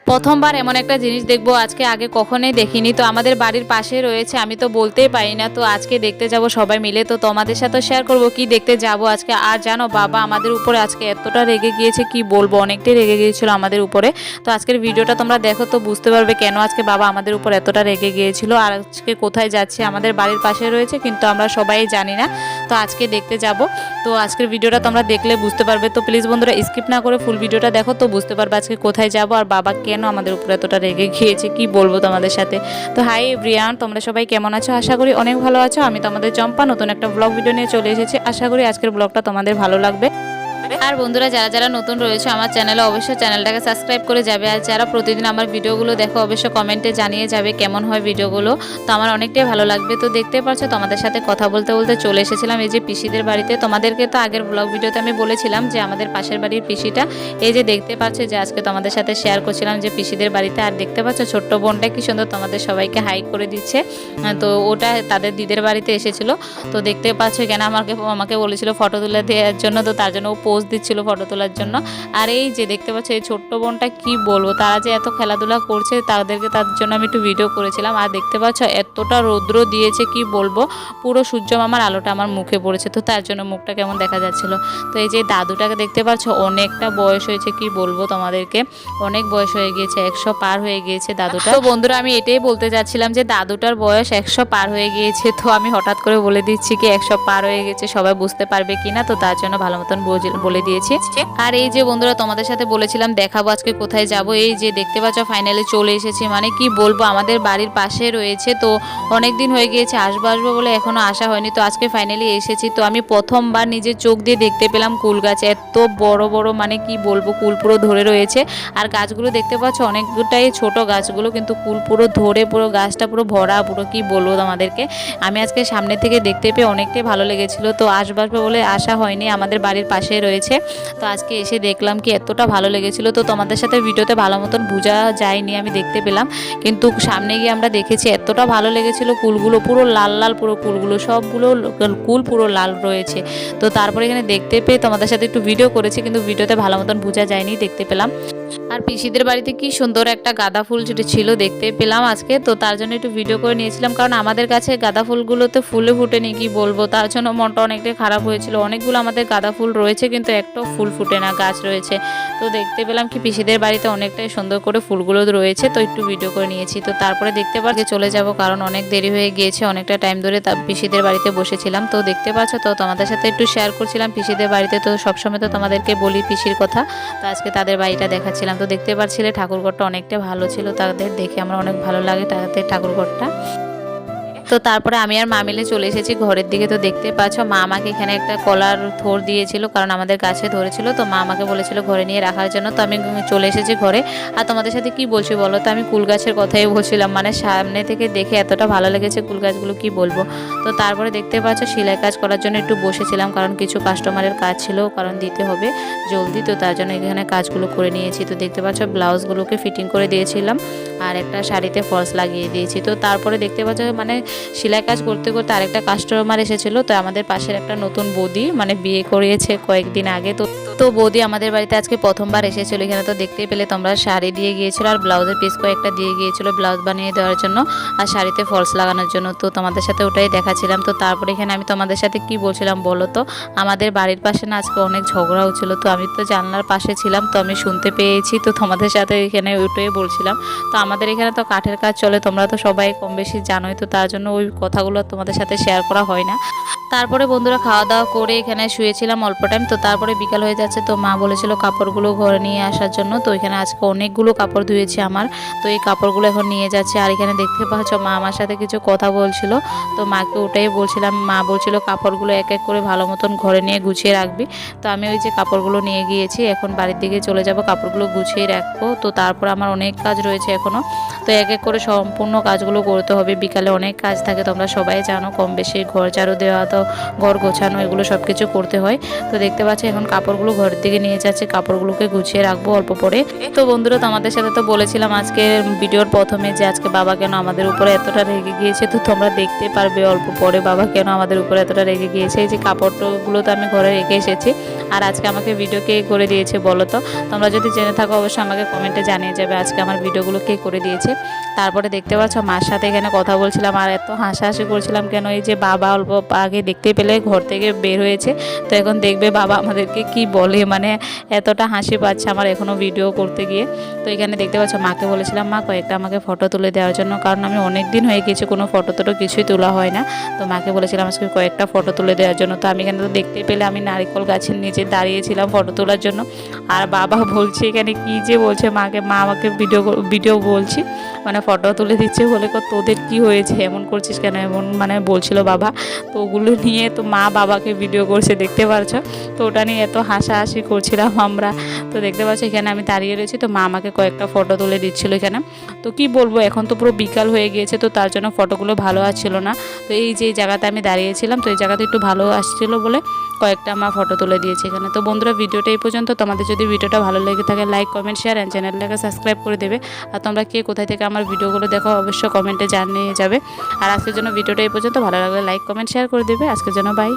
প্রথমবার এমন একটা জিনিস দেখবো আজকে, আগে কখনোই দেখিনি। তো আমাদের বাড়ির পাশে রয়েছে, আমি তো বলতেই পারি না। তো আজকে দেখতে যাব সবাই মিলে, তো তোমাদের সাথে শেয়ার করব কি দেখতে যাব আজকে। আর জানো বাবা আমাদের উপরে আজকে এতটা রেগে গিয়েছে কি বলবো, অনেকটাই রেগে গিয়েছিল আমাদের উপরে। তো আজকের ভিডিওটা তোমরা দেখো তো বুঝতে পারবে কেন আজকে বাবা আমাদের উপর এতটা রেগে গিয়েছিল। আর আজকে কোথায় যাচ্ছে, আমাদের বাড়ির পাশে রয়েছে কিন্তু আমরা সবাই জানি না। তো আজকে দেখতে যাব। তো আজকের ভিডিওটা তোমরা দেখলে বুঝতে পারবে। তো প্লিজ বন্ধুরা স্কিপ না করে ফুল ভিডিওটা দেখো, তো বুঝতে পারবে আজকে কোথায় যাব আর বাবা কেন আমাদের উপরে এতটা রেগে গিয়েছে কি বলবো তোমাদের সাথে। তো হাই এভরিওয়ান, তোমরা সবাই কেমন আছো? আশা করি অনেক ভালো আছো। আমি তোমাদের চম্পা নতুন একটা ব্লগ ভিডিও নিয়ে চলে এসেছি। আশা করি আজকের ব্লগটা তোমাদের ভালো লাগবে। আর বন্ধুরা যারা যারা নতুন রয়েছে আমার চ্যানেলে, অবশ্যই চ্যানেলটাকে সাবস্ক্রাইব করে যাবে। আর যারা প্রতিদিন আমার ভিডিওগুলো দেখো অবশ্যই কমেন্টে জানিয়ে যাবে কেমন হয় ভিডিওগুলো। তো আমার অনেকটাই ভালো লাগবে। তো দেখতে পাচ্ছ তোমাদের সাথে কথা বলতে বলতে চলে এসেছিলাম এই যে পিসিদের বাড়িতে। তোমাদেরকে তো আগের ব্লগ ভিডিওতে আমি বলেছিলাম যে আমাদের পাশের বাড়ির পিসিটা, এই যে দেখতে পাচ্ছ যে আজকে তোমাদের সাথে শেয়ার করছিলাম যে পিসিদের বাড়িতে। আর দেখতে পাচ্ছ ছোট্ট বোনটা কি সুন্দর তোমাদের সবাইকে হাই করে দিচ্ছে। তো ওটা তাদের দিদের বাড়িতে এসেছিল। তো দেখতে পাচ্ছ কেন আমাকে বলেছিল ফটো তুলে দেওয়ার জন্য, তো তার জন্য ও পোজ দিচ্ছিল ফটো তোলার জন্য। আর এই যে দেখতে পাচ্ছ এই ছোট্ট বোনটা কি বলবো, তারা যে এত খেলাধুলা করছে তার জন্য আমি একটু ভিডিও করেছিলাম। আর দেখতে পাচ্ছ এতটা রৌদ্র দিয়েছে কি বলবো, পুরো সূর্য মামার আলোটা আমার মুখে পড়েছে, তো তার জন্য মুখটা কেমন দেখা যাচ্ছিল। তো এই যে দাদুটাকে দেখতে পাচ্ছ অনেকটা বয়স হয়েছে কি বলবো তোমাদেরকে, অনেক বয়স হয়ে গিয়েছে, 100 পার হয়ে গিয়েছে দাদুটা। তো বন্ধুরা আমি এটাই বলতে যাচ্ছিলাম যে দাদুটার বয়স 100 পার হয়ে গিয়েছে। তো আমি হঠাৎ করে বলে দিচ্ছি কি 100 পার হয়ে গেছে, সবাই বুঝতে পারবে কিনা, তো তার জন্য ভালো মতন বলে দিয়েছি। আর এই যে বন্ধুরা তোমাদের সাথে বলেছিলাম দেখাবো আজকে কোথায় যাব, এই যে দেখতে পাচ্ছ ফাইনালি চলে এসেছি। মানে কি বলবো আমাদের বাড়ির পাশে রয়েছে। তো অনেক দিন হয়ে গিয়েছে আসবো আসবো বলে এখনো আসা হয়নি, তো আজকে ফাইনালি এসেছি। তো আমি প্রথমবার নিজের চোখ দিয়ে দেখতে পেলাম কুল গাছ, এত বড় বড় মানে কি বলবো কুল পুরো ধরে রয়েছে। আর গাছগুলো দেখতে পাচ্ছ অনেকটাই ছোট গাছগুলো, কিন্তু কুল পুরো ধরে পুরো গাছটা পুরো ভরা, পুরো কি বলবো তোমাদেরকে। আমি আজকে সামনে থেকে দেখতে পেয়ে অনেকটাই ভালো লেগেছিল। তো আসবো বলে আসা হয়নি, আমাদের বাড়ির পাশে রয়েছে। তো আজকে এসে দেখলাম কি এতটা ভালো লেগেছিল। তো তোমাদের সাথে ভিডিওতে ভালো মতন বোঝা যায়নি, আমি দেখতে পেলাম, কিন্তু সামনে গিয়ে আমরা দেখেছি এতটা ভালো লেগেছিল। কুলগুলো পুরো লাল লাল, পুরো কুলগুলো সবগুলো কুল পুরো লাল রয়েছে। তো তারপরে এখানে দেখতে পেয়ে তোমাদের সাথে একটু ভিডিও করেছি, কিন্তু ভিডিওতে ভালো মতন বোঝা যায়নি, দেখতে পেলাম। আর পিসিদের বাড়িতে কি সুন্দর একটা গাঁদা ফুল ছিল দেখতে পেলাম আজকে, তো তার জন্য একটু ভিডিও করে নিয়েছিলাম। কারণ আমাদের কাছে গাঁদা ফুলগুলোতে ফুলে ফুটেনি কি বলবো, তার জন্য মনটা অনেকটাই খারাপ হয়েছিল। অনেকগুলো আমাদের গাঁদা ফুল রয়েছে কিন্তু একটাও ফুল ফুটে না, গাছ রয়েছে। তো দেখতে পেলাম কি পিসিদের বাড়িতে অনেকটাই সুন্দর করে ফুলগুলো রয়েছে, তো একটু ভিডিও করে নিয়েছি। তো তারপরে দেখতে পাচ্ছি চলে যাব, কারণ অনেক দেরি হয়ে গিয়েছে, অনেকটা টাইম ধরে পিসিদের বাড়িতে বসেছিলাম। তো দেখতে পাচ্ছ তো তোমাদের সাথে একটু শেয়ার করছিলাম পিসিদের বাড়িতে। তো সবসময় তো তোমাদেরকে বলি পিসির কথা, তো আজকে তাদের বাড়িটা দেখাচ্ছিলাম। তো দেখতে পাচ্ছিলে ঠাকুরঘরটা অনেকটা ভালো ছিল, তাদের দেখে আমার অনেক ভালো লাগে তাদের ঠাকুরঘরটা। তো তারপরে আমি আর মা মিলে চলে এসেছি ঘরের দিকে। তো দেখতে পাচ্ছ মা আমাকে এখানে একটা কলার থোর দিয়েছিল, কারণ আমাদের গাছে ধরেছিল। তো মা আমাকে বলেছিল ঘরে নিয়ে রাখার জন্য। তো আমি চলে এসেছি ঘরে। আর তোমাদের সাথে কি বলছি বলো তো, আমি কুল গাছের কথাই বলছিলাম, মানে সামনে থেকে দেখে এতটা ভালো লেগেছে কুল গাছগুলো কি বলবো। তো তারপরে দেখতে পাচ্ছ সেলাই কাজ করার জন্য একটু বসেছিলাম, কারণ কিছু কাস্টমারের কাজ ছিল, কারণ দিতে হবে জলদি। তো তার জন্য এখানে কাজগুলো করে নিয়েছি। তো দেখতে পাচ্ছ ব্লাউজগুলোকে ফিটিং করে দিয়েছিলাম, আর একটা শাড়িতে ফলস লাগিয়ে দিয়েছি। তো তারপরে দেখতে পাচ্ছ মানে সেলাই কাজ করতে করতে আরেকটা কাস্টমার এসেছিল। তো আমাদের পাশের একটা নতুন বৌদি, মানে বিয়ে করিয়েছে কয়েকদিন আগে। তো বৌদি আমাদের বাড়িতে আজকে প্রথমবার এসেছিল এখানে। তো দেখতেই পেলে তোমরা, শাড়ি দিয়ে গিয়েছিল আর ব্লাউজের পিস কয়েকটা দিয়ে গিয়েছিল ব্লাউজ বানিয়ে দেওয়ার জন্য আর শাড়িতে ফলস লাগানোর জন্য। তো তোমাদের সাথে ওটাই দেখাচ্ছিলাম। তো তারপরে এখানে আমি তোমাদের সাথে কি বলছিলাম বলো তো, আমাদের বাড়ির পাশে না আজকে অনেক ঝগড়া হচ্ছিল। তো আমি তো জানলার পাশে ছিলাম, তো আমি শুনতে পেয়েছি। তো তোমাদের সাথে এখানে ওটাই বলছিলাম। তো আমাদের এখানে তো কাঠের কাজ চলে, তোমরা তো সবাই কম বেশি জানোই। তো তার জন্য ওই কথাগুলো তোমাদের সাথে শেয়ার করা হয় না। তারপরে বন্ধুরা খাওয়া দাওয়া করে এখানে শুয়েছিলাম অল্প টাইম। তো তারপরে বিকাল হয়ে যাচ্ছে, তো মা বলেছিল কাপড়গুলো ঘরে নিয়ে আসার জন্য। তো এখানে আজকে অনেকগুলো কাপড় ধুয়েছি আমার। তো এই কাপড়গুলো এখন নিয়ে যাচ্ছে। আর এখানে দেখতে পাচ্ছ মা আমার সাথে কিছু কথা বলছিল। তো মাকে ওটাই বলছিলাম, মা বলছিল কাপড়গুলো এক এক করে ভালো মতন ঘরে নিয়ে গুছিয়ে রাখবি। তো আমি ওই যে কাপড়গুলো নিয়ে গিয়েছি, এখন বাড়ির দিকে চলে যাব, কাপড়গুলো গুছিয়ে রাখবো। তো তারপর আমার অনেক কাজ রয়েছে এখনও, তো এক এক করে সম্পূর্ণ কাজগুলো করতে হবে। বিকালে অনেক কাজ থাকে, তোমরা সবাই জানো কম বেশি, ঘর ঝাড়ু দেওয়া তো ঘর গোছানো এগুলো সব কিছু করতে হয়। তো দেখতে পাচ্ছি এখন কাপড়গুলো ঘরের দিকে নিয়ে যাচ্ছে, কাপড়গুলোকে গুছিয়ে রাখবো অল্প পরে। তো বন্ধুরা তোমাদের সাথে তো বলেছিলাম আজকে ভিডিওর প্রথমে যে আজকে বাবা কেন আমাদের উপরে এতটা রেগে গিয়েছে, তো তোমরা দেখতে পারবে অল্প পরে বাবা কেন আমাদের উপরে এতটা রেগে গিয়েছে। এই যে কাপড়গুলো তো আমি ঘরে রেখে এসেছি, আর আজকে আমাকে ভিডিও কে করে দিয়েছে বলো তো? তোমরা যদি জেনে থাকো অবশ্যই আমাকে কমেন্টে জানিয়ে যাবে আজকে আমার ভিডিওগুলো কে করে দিয়েছে। তারপরে দেখতে পাচ্ছ মার সাথে এখানে কথা বলছিলাম আর এত হাসাহাসি করছিলাম কেন, এই যে বাবা অল্প আগে দেখতে পেলে ঘর থেকে বের হয়েছে, তো এখন দেখবে বাবা আমাদেরকে কি বলে, মানে এতটা হাসি পাচ্ছে আমার এখনও ভিডিও করতে গিয়ে। তো এখানে দেখতে পাচ্ছ মাকে বলেছিলাম মা কয়েকটা আমাকে ফটো তুলে দেওয়ার জন্য, কারণ আমি অনেক দিন হয়ে গেছে কোনো ফটো টটো কিছুই তোলা হয় না। তো মাকে বলেছিলাম আজকে কয়েকটা ফটো তুলে দেওয়ার জন্য। তো আমি এখানে তো দেখতে পেলে আমি নারকেল গাছের নিচে দাঁড়িয়েছিলাম ফটো তোলার জন্য, আর বাবা বলছে এখানে কি যে বলছে মাকে, মা আমাকে ভিডিও বলছি মানে ফটো তুলে দিচ্ছে বলে তোদের কি হয়েছে এমন করছিস কেন, এমন মানে বলছিল বাবা। তো ওগুলো নিয়ে তো মা বাবাকে ভিডিও করছে দেখতে পারছো, তো ওটা নিয়ে এত হাসাহাসি করছিলাম আমরা। তো দেখতে পাচ্ছি এখানে আমি দাঁড়িয়ে রয়েছি, তো মা আমাকে কয়েকটা ফটো তুলে দিচ্ছিল এখানে। তো কি বলবো এখন তো পুরো বিকাল হয়ে গিয়েছে, তো তার জন্য ফটোগুলো ভালো আসছিল না। তো এই যে জায়গাতে আমি দাঁড়িয়েছিলাম, তো এই জায়গাতে একটু ভালো আসছিল বলে কয়েকটা মা ফটো তুলে দিয়েছে এখানে। তো বন্ধুরা ভিডিওটা এই পর্যন্ত, তোমাদের যদি ভিডিওটা ভালো লেগে থাকে লাইক কমেন্ট শেয়ার অ্যান্ড চ্যানেলটাকে সাবস্ক্রাইব করে দেবে। আর তোমরা কে কোথায় থেকে আমার ভিডিওগুলো দেখো অবশ্যই কমেন্টে জানিয়ে যাবে। আর আজকের জন্য ভিডিওটা এই পর্যন্ত, ভালো লাগলে লাইক কমেন্ট শেয়ার করে দেবে। আজকের জন্য বাই।